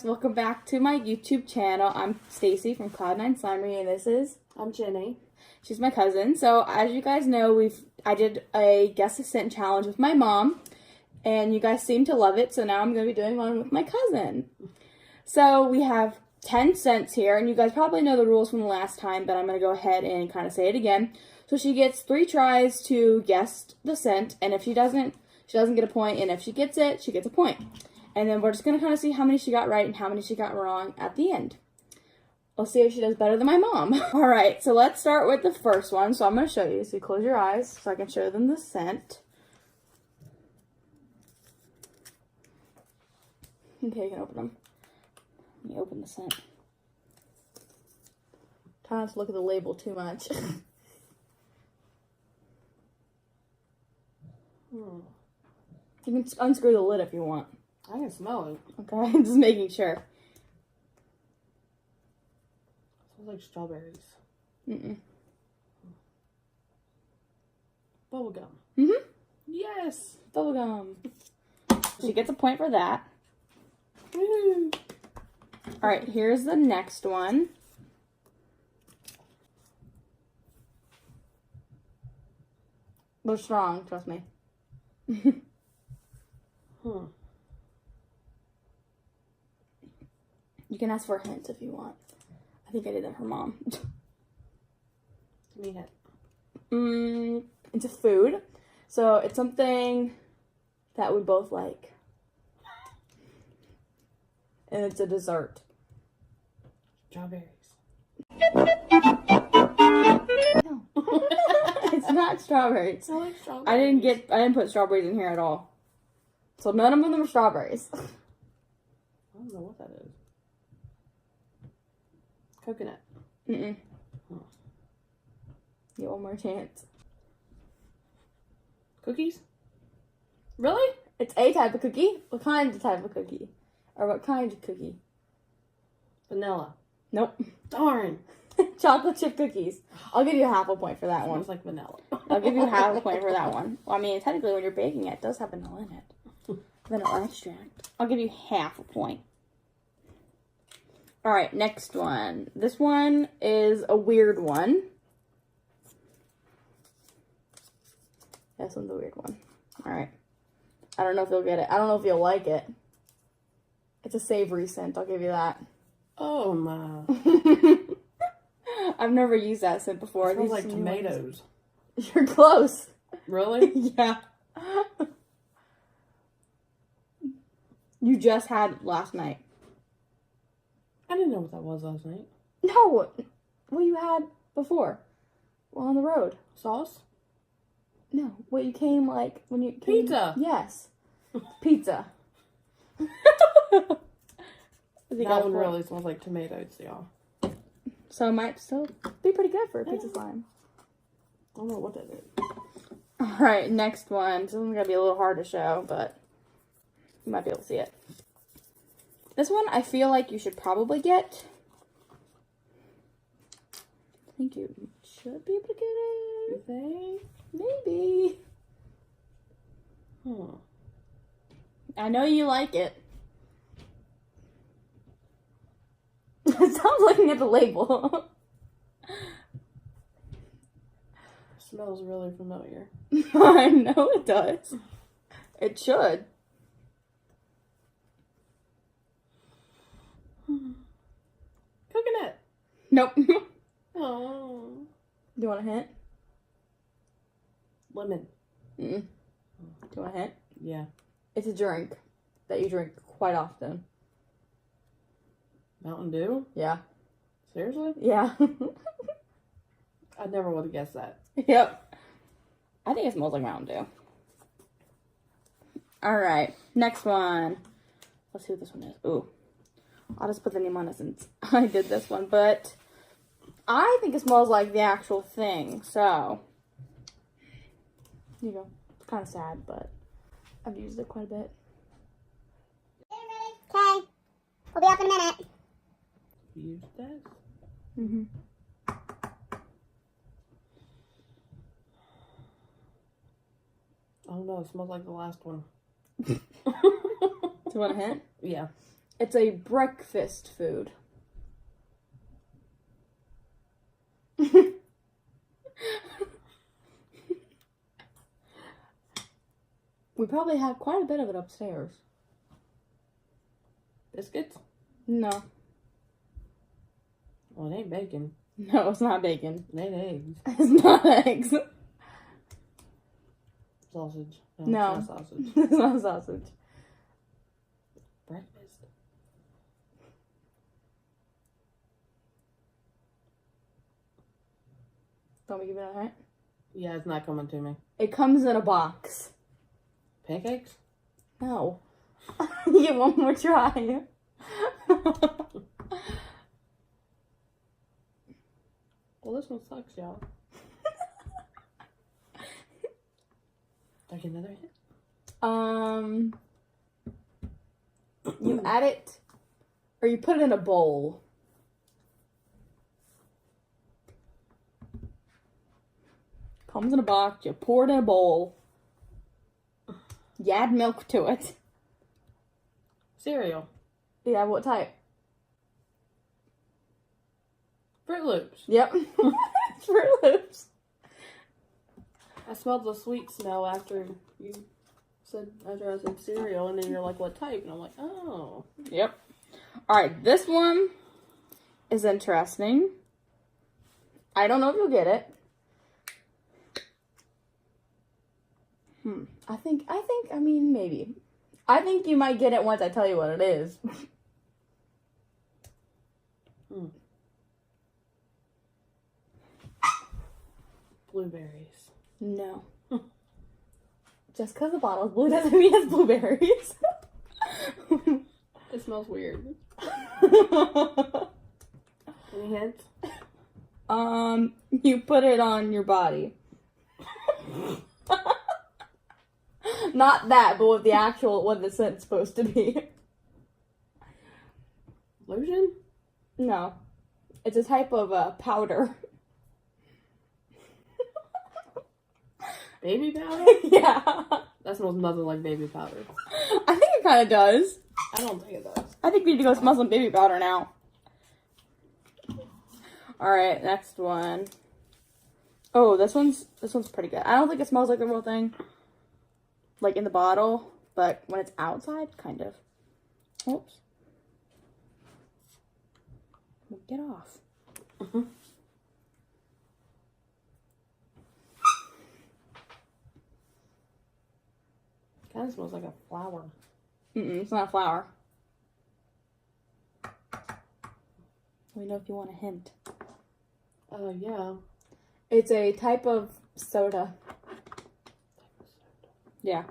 welcome back to my YouTube channel. I'm Stacy from CloudNineSlimery, and this is... I'm Jenny. She's my cousin. So, as you guys know, I did a Guess a Scent challenge with my mom, and you guys seem to love it, so now I'm going to be doing one with my cousin. So, we have 10 scents here, and you guys probably know the rules from the last time, but I'm going to go ahead and kind of say it again. So, she gets 3 tries to guess the scent, and if she doesn't get a point, and if she gets it, she gets a point. And then we're just going to kind of see how many she got right and how many she got wrong at the end. Let's see if she does better than my mom. Alright, so let's start with the first one. So I'm going to show you. So you close your eyes so I can show them the scent. Okay, you can open them. Let me open the scent. Try not to look at the label too much. You can unscrew the lid if you want. I can smell it. Okay, just making sure. It smells like strawberries. Bubblegum. Yes! Bubblegum. She gets a point for that. Woo! Alright, here's the next one. They're strong, trust me. You can ask for a hint if you want. I think I did that for mom. Give me a hint. It's a food. So it's something that we both like. And it's a dessert. Strawberries. No. It's not strawberries. I like strawberries. I didn't put strawberries in here at all. So none of them are strawberries. I don't know what that is. Coconut. Get one more chance. Cookies? Really? It's a type of cookie. What kind of type of cookie? Or what kind of cookie? Vanilla. Nope. Darn. Chocolate chip cookies. I'll give you half a point for that one. Smells like vanilla. I'll give you half a point for that one. Well, I mean, technically when you're baking it does have vanilla in it. Vanilla extract. I'll give you half a point. Alright, next one. This one is a weird one. This one's a weird one. Alright. I don't know if you'll get it. I don't know if you'll like it. It's a savory scent, I'll give you that. Oh my. I've never used that scent before. It smells like tomatoes. You're close. Really? Yeah. You just had it last night. I didn't know what that was last night. No. What you had before. Well, on the road. Sauce? No. What you came like when you came. Pizza. Yes. Pizza. That one really smells like tomatoes, y'all. So it might still be pretty good for a pizza slime. I don't know what that is. Alright, next one. This one's going to be a little hard to show, but you might be able to see it. This one I feel like you should probably get. I think you should be able to get it. You think? Maybe. I know you like it. Stop looking at the label. Smells really familiar. I know it does. It should. Coconut. Nope. Oh. Do you want a hint? Lemon. Do you want a hint? Yeah. It's a drink that you drink quite often. Mountain Dew? Yeah. Seriously? Yeah. I never would have guessed that. Yep. I think it smells like Mountain Dew. Alright, next one. Let's see what this one is. Ooh. I'll just put the name on it since I did this one, but I think it smells like the actual thing, so. You know, it's kind of sad, but I've used it quite a bit. Okay. We'll be up in a minute. Use this? I don't know. It smells like the last one. Do you want a hint? Yeah. It's a breakfast food. We probably have quite a bit of it upstairs. Biscuits? No. Well, it ain't bacon. No, it's not bacon. It ain't eggs. It's not eggs. Sausage. No. It's not sausage. It's not sausage. Breakfast. Don't we give it a hint? Yeah, it's not coming to me. It comes in a box. Pancakes? No. Get one more try. Well, this one sucks, y'all. Like another hit? You add it, or you put it in a bowl. Comes in a box, you pour it in a bowl. You add milk to it. Cereal. Yeah, what type? Froot Loops. Yep. Froot Loops. I smelled the sweet smell after I said cereal, and then you're like, what type? And I'm like, oh. Yep. Alright, this one is interesting. I don't know if you'll get it. I mean, maybe. I think you might get it once I tell you what it is. Blueberries. No. Just because the bottle's blue doesn't mean it's blueberries. It smells weird. Any hints? You put it on your body. Not that, but what the scent's supposed to be. Lotion? No. It's a type of powder. Baby powder? Yeah. That smells nothing like baby powder. I think it kind of does. I don't think it does. I think we need to go smell some baby powder now. Alright, next one. Oh, this one's pretty good. I don't think it smells like the real thing. Like in the bottle, but when it's outside, kind of. Oops. Get off. Kind of smells like a flower. It's not a flower. Let me know if you want a hint. Oh, yeah. It's a type of soda. Yeah.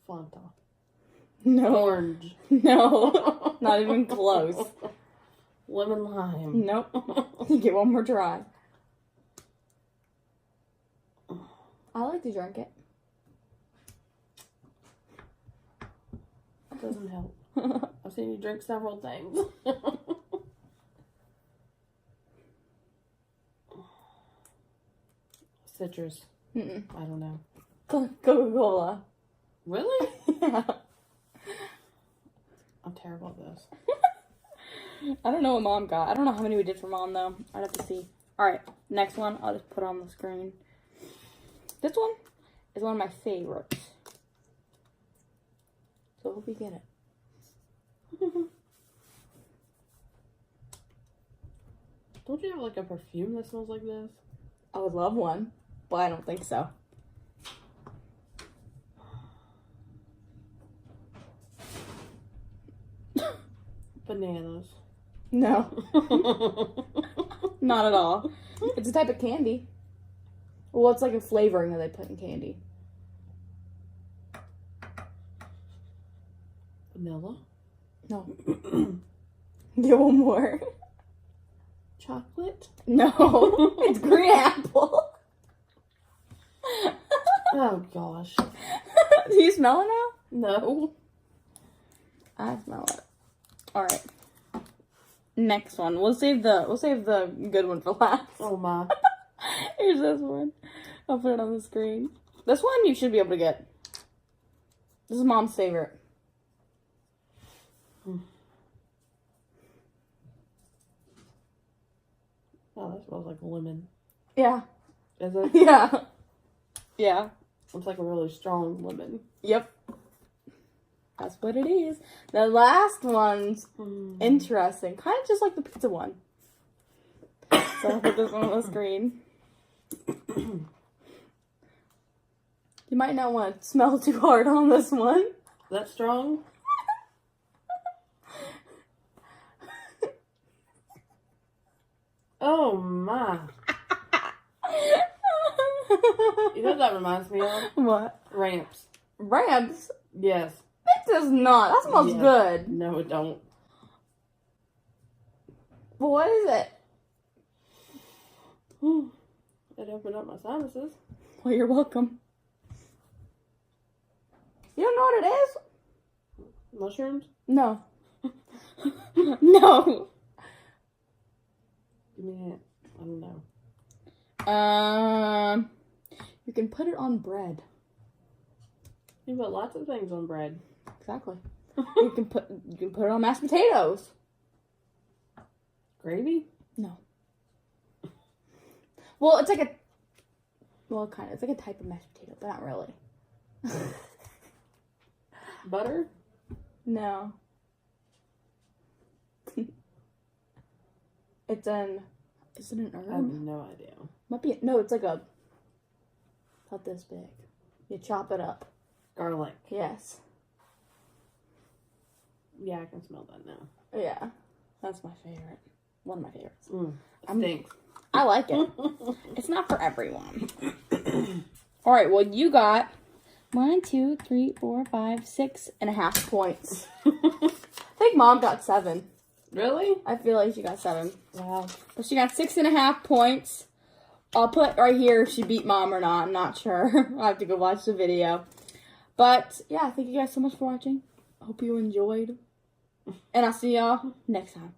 Fanta. No. Orange. No. Not even close. Lemon lime. Nope. You get one more try. I like to drink it. That doesn't help. I've seen you drink several things. Citrus. Mm-mm. I don't know. Coca-Cola. Really? Yeah. I'm terrible at this. I don't know what Mom got. I don't know how many we did for Mom, though. I'd have to see. Alright, next one. I'll just put on the screen. This one is one of my favorites. So I hope you get it. Don't you have like a perfume that smells like this? I would love one, but I don't think so. Bananas. No. Not at all. It's a type of candy. Well, it's like a flavoring that they put in candy. Vanilla? No. Get one more. Chocolate? No. It's green apple. Oh gosh. Do you smell it now? No. I smell it. Alright. Next one. We'll save the good one for last. Oh my. Here's this one. I'll put it on the screen. This one you should be able to get. This is Mom's favorite. Oh, that smells like lemon. Yeah. Is it? Yeah. Yeah. It's like a really strong lemon. Yep. That's what it is. The last one's interesting. Kind of just like the pizza one. So I'll put this one on the screen. You might not want to smell too hard on this one. That strong? Oh my. You know what that reminds me of? What? Ramps. Ramps? Yes. It does not. That smells Yes. good. No, it don't. But what is it? It opened up my sinuses. Well, you're welcome. You don't know what it is? Mushrooms? No. No. Give me a hint. I don't know. You can put it on bread. You put lots of things on bread. Exactly. You can put it on mashed potatoes. Gravy? No. Well, it's like a kind of. It's like a type of mashed potato, but not really. Butter? No. Is it an herb? I have no idea. Might be. No, it's like a. About this big. You chop it up. Garlic. Yes. Yeah, I can smell that now. Yeah. That's my favorite. One of my favorites. It stinks. I like it. It's not for everyone. All right. Well, you got 1, 2, 3, 4, 5, 6.5 points. I think Mom got 7. Really? I feel like she got 7. Wow. But she got 6.5 points. I'll put right here if she beat Mom or not. I'm not sure. I'll have to go watch the video. But yeah, thank you guys so much for watching. Hope you enjoyed. And I'll see y'all next time.